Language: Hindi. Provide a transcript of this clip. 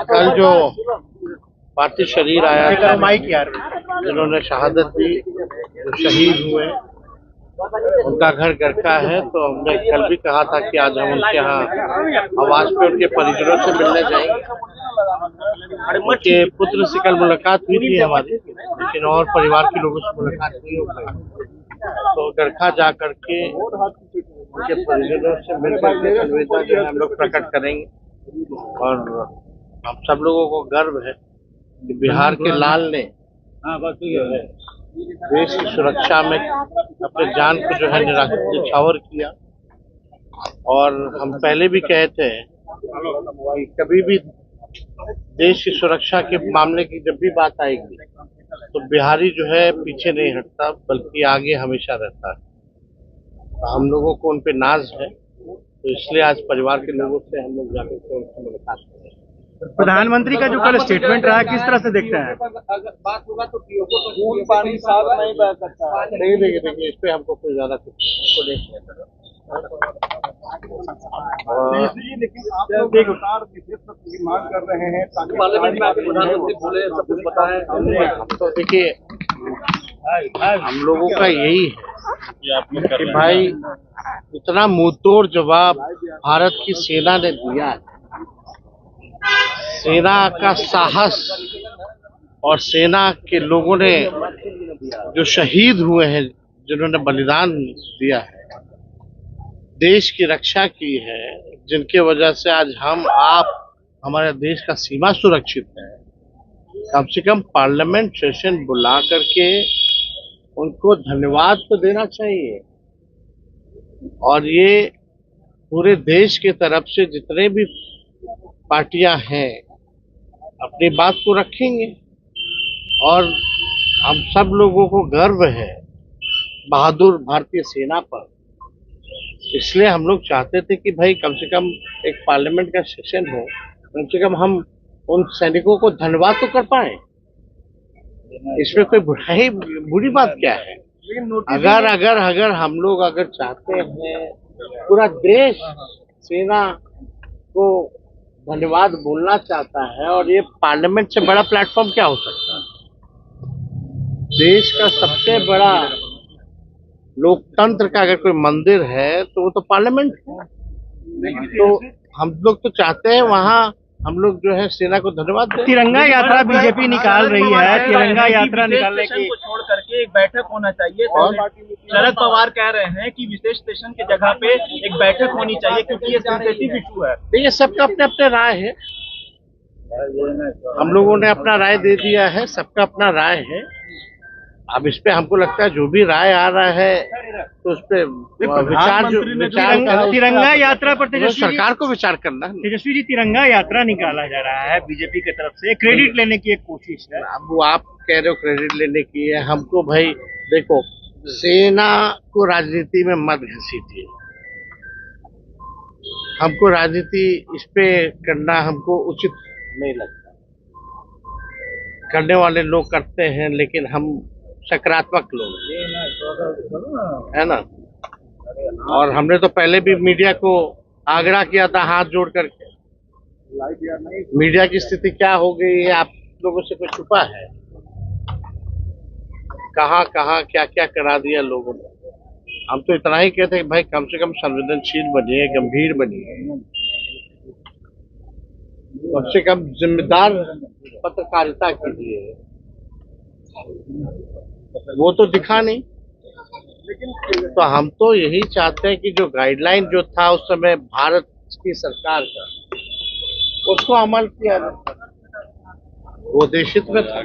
कल जो पार्थिव शरीर आया जिन्होंने शहादत दी, जो शहीद हुए, उनका घर गरका है। तो हमने कल भी कहा था कि आज हम उनके यहाँ आवास पे उनके परिजनों से मिलने जाएंगे। उनके पुत्र से कल मुलाकात हुई थी हमारी, लेकिन और परिवार के लोगों से मुलाकात नहीं हो पाई। तो गरखा जा करके उनके परिजनों से मिलकर के संवेदना जो है हम लोग प्रकट करेंगे। और हम सब लोगों को गर्व है कि बिहार के लाल ने देश की सुरक्षा में अपने जान को जो है निछावर किया। और हम पहले भी कहे थे कि कभी भी देश की सुरक्षा के मामले की जब भी बात आएगी तो बिहारी जो है पीछे नहीं हटता, बल्कि आगे हमेशा रहता है। तो हम लोगों को उन पे नाज है, तो इसलिए आज परिवार के लोगों से हम लोग जाकर के उनसे मुलाकात करें। प्रधानमंत्री का जो कल स्टेटमेंट रहा, किस तरह से देखते हैं? बात होगा तो पानी साफ नहीं बह सकता। नहीं, देखिए इस पे हमको कोई ज्यादा कुछ नहीं कहना। लेकिन आप लोग एक मांग कर रहे हैं, पार्लियामेंट में प्रधानमंत्री बोले, सब कुछ बताएं। तो देखिए हम लोगों का यही है कि भाई इतना मुंहतोड़ जवाब भारत की सेना ने दिया है। सेना का साहस और सेना के लोगों ने जो शहीद हुए हैं, जिन्होंने बलिदान दिया है, देश की रक्षा की है, जिनके वजह से आज हम आप हमारे देश का सीमा सुरक्षित है, कम से कम पार्लियामेंट सेशन बुला करके उनको धन्यवाद तो देना चाहिए। और ये पूरे देश के तरफ से जितने भी पार्टियां हैं अपनी बात को रखेंगे। और हम सब लोगों को गर्व है बहादुर भारतीय सेना पर। इसलिए हम लोग चाहते थे कि भाई कम से कम एक पार्लियामेंट का सेशन हो, कम से कम हम उन सैनिकों को धन्यवाद तो कर पाए। इसमें कोई बुरी बात क्या है? अगर हम लोग अगर चाहते हैं, पूरा देश सेना को धन्यवाद बोलना चाहता है, और ये पार्लियामेंट से बड़ा प्लेटफॉर्म क्या हो सकता है? देश का सबसे बड़ा लोकतंत्र का अगर कोई मंदिर है तो वो तो पार्लियामेंट है। तो हम लोग तो चाहते हैं वहाँ हम लोग जो है सेना को धन्यवाद दें। तिरंगा यात्रा बीजेपी निकाल रही है, तिरंगा यात्रा निकालने की छोड़ करके एक बैठक होना चाहिए। शरद पवार कह रहे हैं कि विशेष स्टेशन की जगह पे एक बैठक होनी चाहिए, क्योंकि ये सेंसिटिव इशू है। देखिए सबका अपने अपने राय है, हम लोगों ने अपना राय दे दिया है, सबका अपना राय है। अब इस पे हमको लगता है जो भी राय आ रहा है तो उस पे विचार तिरंगा यात्रा पर सरकार को विचार करना। तेजस्वी जी, तिरंगा यात्रा निकाला जा रहा है बीजेपी की तरफ से, क्रेडिट लेने की एक कोशिश है। अब वो आप कह रहे हो क्रेडिट लेने की है, हमको भाई देखो सेना को राजनीति में मत घसीटिए। हमको राजनीति इस पे करना हमको उचित नहीं लगता। करने वाले लोग करते हैं, लेकिन हम सकारात्मक लोग है ना। और हमने तो पहले भी मीडिया को आग्रह किया था हाथ जोड़ करके। मीडिया की स्थिति क्या हो गई है आप लोगों से कुछ छुपा है? कहाँ क्या क्या करा दिया लोगों ने। हम तो इतना ही कहते हैं कि भाई कम से कम संवेदनशील बनिए, गंभीर बनिए, कम से कम जिम्मेदार पत्रकारिता कीजिए। वो तो दिखा नहीं। तो हम तो यही चाहते हैं कि जो गाइडलाइन जो था उस समय भारत की सरकार का, उसको अमल किया, वो देश हित में था।